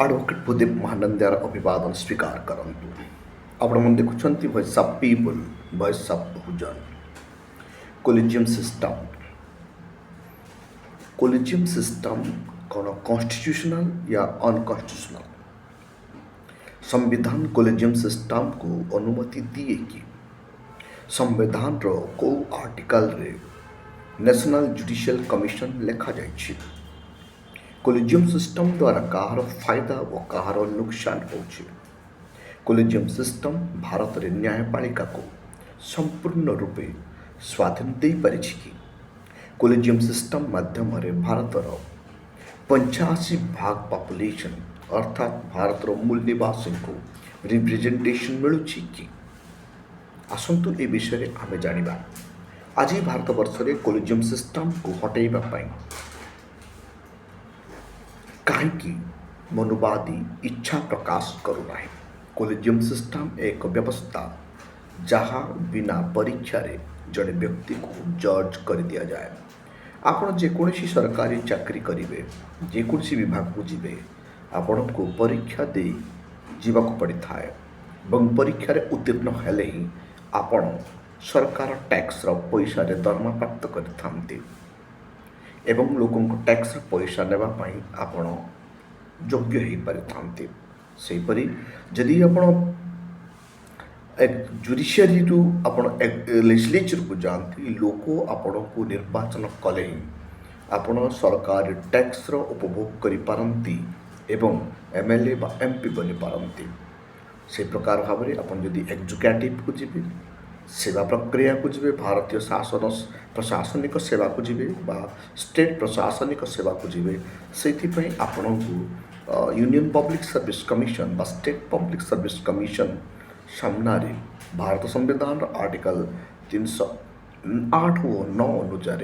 Advocate Bhudev ମହାନନ୍ଦାର ଅଭିବାଦନ ସ୍ୱୀକାର କରନ୍ତୁ। ଆପଣମାନେ ଦେଖୁଛନ୍ତି voice of people, voice of Bahujan. Collegium system. Collegium system କ'ଣ କନଷ୍ଟିଟ୍ୟୁସନାଲ या ଅନକନଷ୍ଟିଟ୍ୟୁସନାଲ? संविधान कोलिजियम सिस्टम को अनुमति दिए कि संविधान रो को आर्टिकल रे नेशनल जुडिशियल कमिशन लिखा जाइछि। कोलिजियम सिस्टम द्वारा कहार फायदा और कहार नुकसान होछि। कोलिजियम सिस्टम भारत रे न्यायपालिका को संपूर्ण रूपे स्वाधीन दे परिछि कि कोलिजियम सिस्टम माध्यम रे भारत रो 85% पॉपुलेशन अर्थात भारत रो मूल निवासी को रिप्रेजेंटेशन मिलुछि कि आसंतु ए विषय आमे जानिबा। आज भारत वर्ष रे कोलिजियम सिस्टम को हटाइबा पाई कहीं मनुवादी इच्छा प्रकाश करूना। कोलिजियम सिस्टम एक व्यवस्था जहाँ बिना परीक्षा रे जड़े व्यक्ति को जज कर दिया जाए। आपण जेकोसी सरकारी चाकरी करेंगे, जेकोसी विभाग को जीवे, आपण को परीक्षा दे जीवाक पड़ी थाए और परीक्षा रे उत्तीर्ण हेले ही आपण सरकार टैक्स रो पैसा रे दरमा प्राप्त करथांती एवं लोकों को टैक्स रो पैसा नेबा पाई आपण योग्य ही परिथांती। सेपरी जदि आपण एक जुडिशियरी रु आपण एक लेजिस्लेचर को जानती लोक आपण को निर्वाचन कले ही आपण सरकार टैक्स रो उपभोग करि पारंती एवं एमएलए बा एमपी बनि पारंती। से प्रकार भाव में आपण जदि एग्जीक्यूटिव को जीवे, सेवा प्रक्रिया को जीवे, भारतीय शासन प्रशासनिक सेवा को जीवे बा स्टेट प्रशासनिक सेवा को जीवे, से आपण को यूनियन पब्लिक सर्विस कमिशन बा स्टेट पब्लिक सर्विस कमिशन सामने भारत संविधान आर्टिकल 308 और 9 अनुसार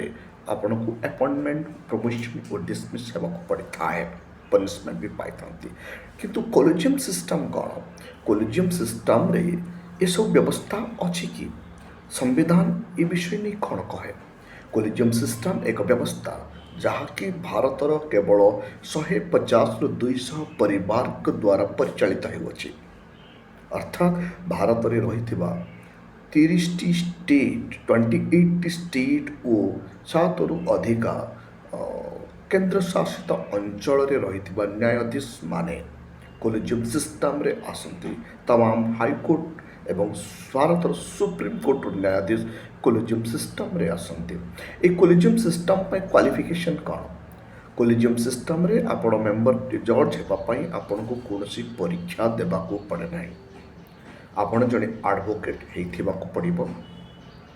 आपण को अपॉइंटमेंट प्रमोशन और डिसमिस होगा पड़ी थाए, पनिशमेंट भी पाई था। किंतु कोलिजियम सिस्टम कौन? कोलिजियम सिस्टम रे ये सब व्यवस्था अच्छी कि संविधान ये विषय नहीं कौन कहे। कोलिजियम सिस्टम एक व्यवस्था जहाँकि भारतर केवल 150 रु 200 परिवार द्वारा परिचालित होउछि। अर्थात भारत रे रहिथिबा 30 स्टेट 28 स्टेट और 7 रु अधिका केंद्र शासित अंचल रे रहिथिबा न्यायाधीश माने कोलिजियम सिस्टम रे आसंती। तमाम हाईकोर्ट एवं भारत सुप्रीम कोर्ट न्यायाधीश कोलिजियम सिस्टम रे आसंती। ए कोलिजियम सिस्टम पे क्वालिफिकेशन कौन? कोलिजियम सिस्टम रे आपण मेंबर जज हेबा पई आपण को कोनोसी परीक्षा देबा को पड़े नाही। आपण जने एडवोकेट हेथिबा को पड़िबो।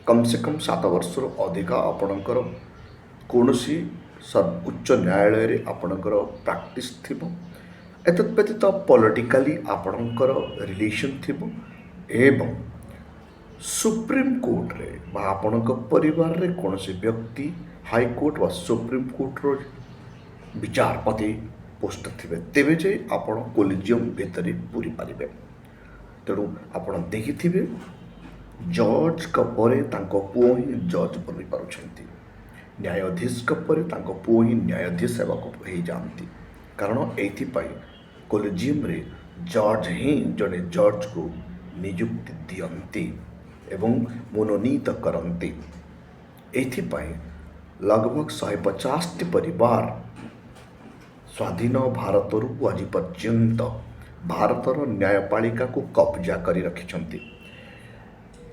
कम से कम 7 वर्ष रो अधिका आपणकर कोनोसी उच्च न्यायालय रे आपणकर प्रैक्टिस थिबो। एतत् व्यतीत पॉलिटिकली आपणकर रिलेशन थिबो एवं सुप्रीम कोर्ट रे बा आपणक परिवार रे कोनोसी व्यक्ति हाई कोर्ट व सुप्रीम कोर्ट रो विचारपति पोस्ट थिबे, तेबे जे आपण कोलिजियम भितरे पूरी पारिबे। तेणु आपण देखिथिबे जज का परे तांको पुओ ही जज बनि पारुछंती, न्यायाधीश का परे तांको पुओ ही न्यायाधीश सेवा को ही जानती। कारण एथिपाई कोलिजियम रे जज ही जड़े जज को नियुक्ति दियंती एवं मनोनीत करंती। एथिपाई लगभग 150 परिवार स्वाधीन भारत रु आज पर्यंत भारतर न्यायपालिका को कब्जा करी रखिछंती।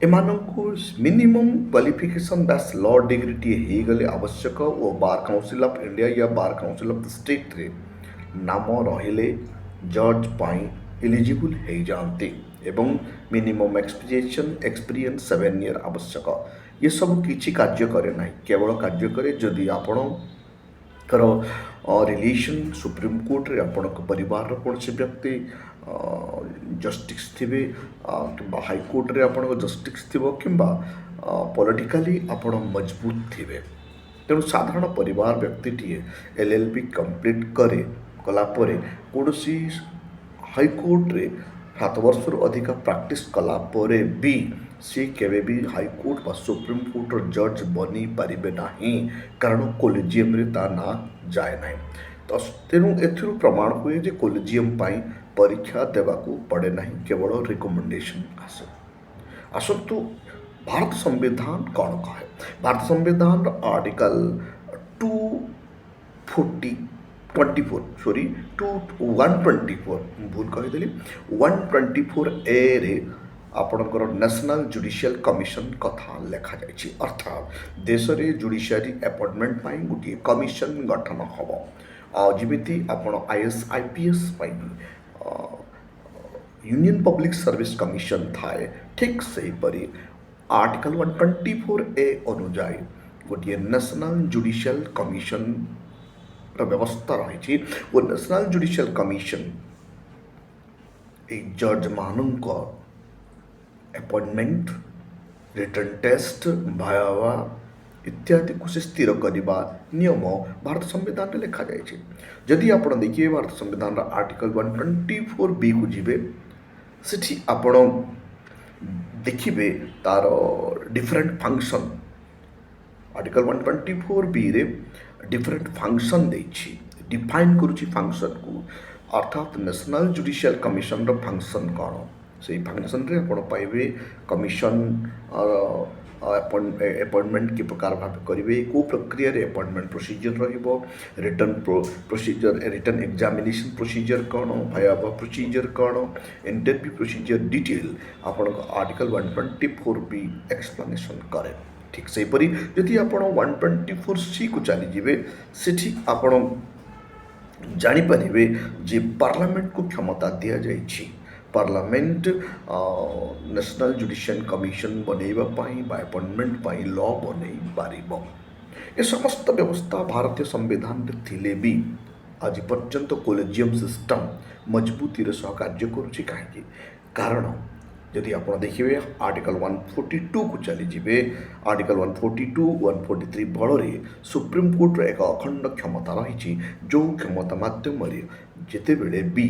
एमानंकु मिनिमम क्वालिफिकेशन बैस लॉ डिग्री टी हे गले आवश्यक और बार काउंसिल ऑफ इंडिया या bar council of the state रे नाम रहिले जज पाई एलिजिबल हे जानते एवं मिनिमम एक्सपीरियंस 7 ईयर आवश्यक। ये सब किछि कार्य करे नाही, केवल कार्य करे जदि आपण कर रिलेशन सुप्रीम कोर्ट रे आपण परिवार कौन से व्यक्ति जस्टिस थिबे कि हाई कोर्ट रे आपण जस्टिस थिबो कि पॉलिटिकली आपण मजबूत थिबे। तेणु साधारण परिवार व्यक्ति टीए एलएलबी कंप्लीट करे कला परे कोनोसी हाई कोर्ट रे 7 वर्ष अधिक प्रैक्टिस कला परे भी सी केवे भी हाई कोर्ट व सुप्रीम कोर्ट जज बनी पारिबे नाही, कारण कोलिजियम रे ता ना जाए नाही। ତ ତେଣୁ ଏଥିରୁ ପ୍ରମାଣ ହୁଏ ଯେ କୋଲିଜିୟମ୍ ପାଇଁ ପରୀକ୍ଷା ଦେବାକୁ ପଡ଼େ ନାହିଁ, କେବଳ ରିକମେଣ୍ଡେସନ୍ ଆସେ। ଆସନ୍ତୁ ଭାରତ ସମ୍ବିଧାନ କ'ଣ କହେ। ଭାରତ ସମ୍ବିଧାନର ଆର୍ଟିକଲ 124 ଭୁଲ କହିଦେଲି 124A ଆପଣଙ୍କର ନ୍ୟାସନାଲ୍ ଜୁଡ଼ିସିଆଲ କମିଶନ କଥା ଲେଖାଯାଇଛି। ଅର୍ଥାତ୍ ଦେଶରେ ଜୁଡ଼ିସିଆରୀ ଆପଏଣ୍ଟମେଣ୍ଟ ପାଇଁ ଗୋଟିଏ କମିଶନ ଗଠନ ହେବ। ଯେମିତି ଆପଣ IAS IPS ପାଇଁ यूनियन पब्लिक सर्विस कमिशन थाए, ठीक सेहीपरि आर्टिकल 124A अनुजाई गोटे नेशनल जुडिशियल कमिशन व्यवस्था रही। वो नेशनल जुडिशियल कमिशन जज मानक अपॉइंटमेंट, रिटर्न टेस्ट, भायावा इत्यादि को से स्थिर करने नियम भारत संविधान में लिखा जाए। जदि आप देखिए भारत संविधान आर्टिकल 124B को जीवे सेठी आपण देखिए तार डिफरेंट फंक्शन आर्टिकल 124B रे डिफरेंट फंक्शन डिफाइन करुच्ची फंक्शन को। अर्थात नेशनल जुडिशियल कमिशन रो फंक्शन कौन से फंक्शन रे आपण पाइबे कमिशन अपॉइंटमेंट के प्रकार भाव करेंगे, को प्रक्रिया रे अपॉइंटमेंट प्रोसीजर रहिबो, return procedure return examination procedure कौन, भायाबा प्रोसीजर कौन, इंटरव्यू प्रोसीजर डिटेल आपण आर्टिकल 124B एक्सप्लेनेशन करे। ठीक सेहीपरि यदि आपण 124C को चलीजे सेठी आपण जानीपारे जे पार्लियामेंट को क्षमता दि जाइए। पार्लियामेंट नेशनल जुडिशियल कमिशन बनवाई अपॉइंटमेंट लॉ बन पार। ये समस्त व्यवस्था भारतीय संविधान थिले भी आज पर्यंत कोलेजियम सिस्टम मजबूती सह कार्य करुच्ची कहीं कारण यदि आप देखिए आर्टिकल 142 को चलीजे आर्टिकल 142 143 बल सुप्रीमकोर्टर एक अखंड क्षमता रही जो क्षमता मध्यम जिते बड़े भी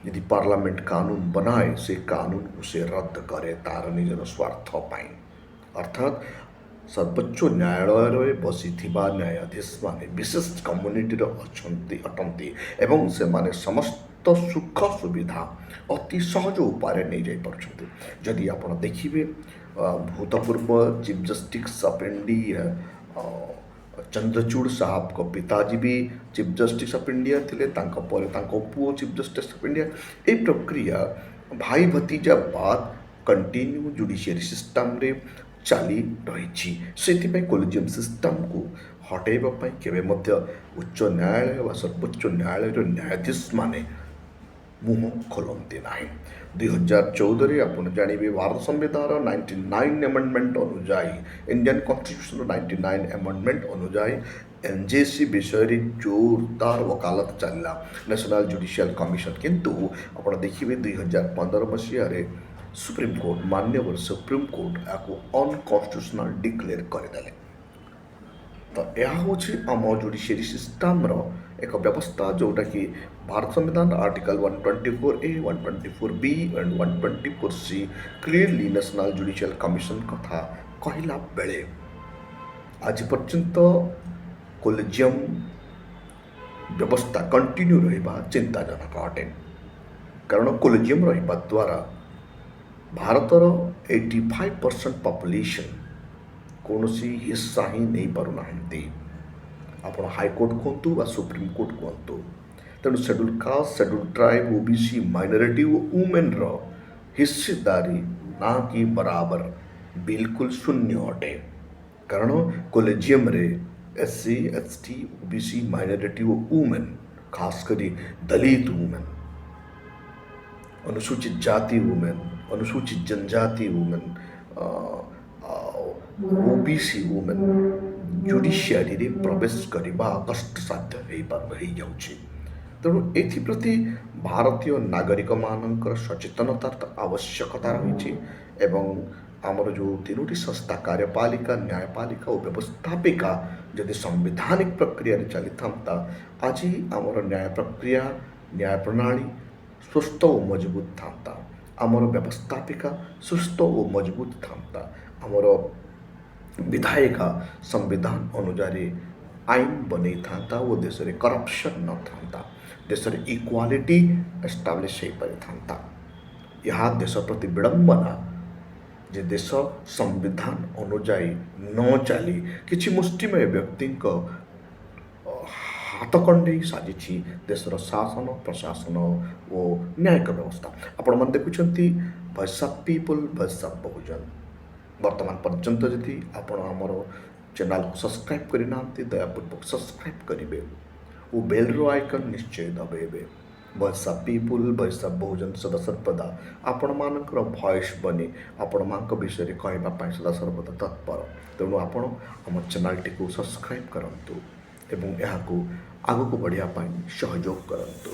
यदि पार्लियामेंट कानून बनाए से कानून को से रद्द करे तार निजर स्वार्थ पाई। अर्थात सर्वोच्च न्यायालय बसी न्यायाधीश माने विशेष कम्युनिटी अटंती एवं से माने समस्त सुख सुविधा अति सहज उपाय नहीं जाई पारछंती। जदि आप देखिए भूतपूर्व chief justice of India Chandrachud साहब को पिताजी भी चीफ जस्टिस ऑफ इंडिया थिले, पुओ चीफ जस्टिस ऑफ इंडिया। ये प्रक्रिया भाई भतीजा बाद कंटिन्यू जुडिशियरी सिस्टम रे चली रही। से कोलिजियम सिस्टम को हटाइबा केवे मध्य उच्च न्यायालय व सर्वोच्च न्यायालय न्यायाधीश माने मुह खोलती ना। 2014 आप जानवे भारत संविधान 99 एमेंडमेंट अनुजाई इंडियन कॉन्स्टिट्यूशन 99 एमेंडमेंट अनुजाई NJC विषय जोरदार वकालत चलला नेशनल जुडिशियल कमिशन। किंतु आप देखिए 2015 मसीह सुप्रीमकोर्ट मान्यवर सुप्रीमकोर्ट या अनकन्स्टिट्यूशनल डिक्लेयर करदे। तो यह हूँ आम जुडिशियरी सिस्टम एक व्यवस्था जोटा कि भारत संविधान article 124A 124B and 124C clearly national judicial commission कथा कहला बेले आज पर्यंत कोलेजियम व्यवस्था कंटिन्यू रहिबा चिंताजनक अटे। कारण कोलेजियम रहिबा द्वारा भारतर 85% पॉपुलेशन कौन सी हिस्सा ही नहीं पारना। आप हाईकोर्ट कहतु बा सुप्रीमकोर्ट कहतु तेणु schedule caste schedule tribe OBC minority women हिस्सेदारी ना कि बराबर बिल्कुल शून्य अटे। कारण कोलेजियम रे SC ST OBC minority women खासकर दलित वुमेन, अनुसूचित जाति वुमेन, अनुसूचित जनजाति वुमेन, OBC वुमेन जुडिशियरी रे प्रवेश करने कष्टसाध्य हो जाउछि। तेणु एप्रति भारतीय नागरिक मानकर सचेतनतार आवश्यकता रही। एवं आमर जो तीनोटी संस्था कार्यपालिका न्यायपालिका और व्यवस्थापिका जदि संवैधानिक प्रक्रिया चली था आज आमर न्याय प्रक्रिया न्याय प्रणाली सुस्थ और मजबूत था, आमर व्यवस्थापिका सुस्थ और मजबूत था, आमर विधायिका संविधान अनुसार ଆଇନ ବନେଇଥାନ୍ତା ଓ ଦେଶରେ କରପସନ୍ ନଥାନ୍ତା, ଦେଶରେ ଇକ୍ୱାଲିଟି ଏଷ୍ଟାବ୍ଲିଶ୍ ହୋଇପାରିଥାନ୍ତା। ଏହା ଦେଶ ପ୍ରତି ବିଡ଼ମ୍ବନା ଯେ ଦେଶ ସମ୍ବିଧାନ ଅନୁଯାୟୀ ନ ଚାଲି କିଛି ମୁଷ୍ଟିମେୟ ବ୍ୟକ୍ତିଙ୍କ ହାତ କଣ୍ଡେଇ ସାଜିଛି ଦେଶର ଶାସନ ପ୍ରଶାସନ ଓ ନ୍ୟାୟିକ ବ୍ୟବସ୍ଥା। ଆପଣମାନେ ଦେଖୁଛନ୍ତି voice of people, voice of Bahujan. ବର୍ତ୍ତମାନ ପର୍ଯ୍ୟନ୍ତ ଯଦି ଆପଣ ଆମର ଚ୍ୟାନେଲକୁ ସବସ୍କ୍ରାଇବ୍ କରିନାହାନ୍ତି, ଦୟାପୂର୍ବକ ସବସ୍କ୍ରାଇବ୍ କରିବେ ଓ ବେଲ୍ର ଆଇକନ୍ ନିଶ୍ଚୟ ଦବାଇବେ। Voice of people, voice of Bahujan ସଦାସର୍ବଦା ଆପଣମାନଙ୍କର ଭଏସ୍ ବନି ଆପଣମାନଙ୍କ ବିଷୟରେ କହିବା ପାଇଁ ସଦାସର୍ବଦା ତତ୍ପର। ତେଣୁ ଆପଣ ଆମ ଚ୍ୟାନେଲଟିକୁ ସବସ୍କ୍ରାଇବ୍ କରନ୍ତୁ ଏବଂ ଏହାକୁ ଆଗକୁ ବଢ଼ିବା ପାଇଁ ସହଯୋଗ କରନ୍ତୁ।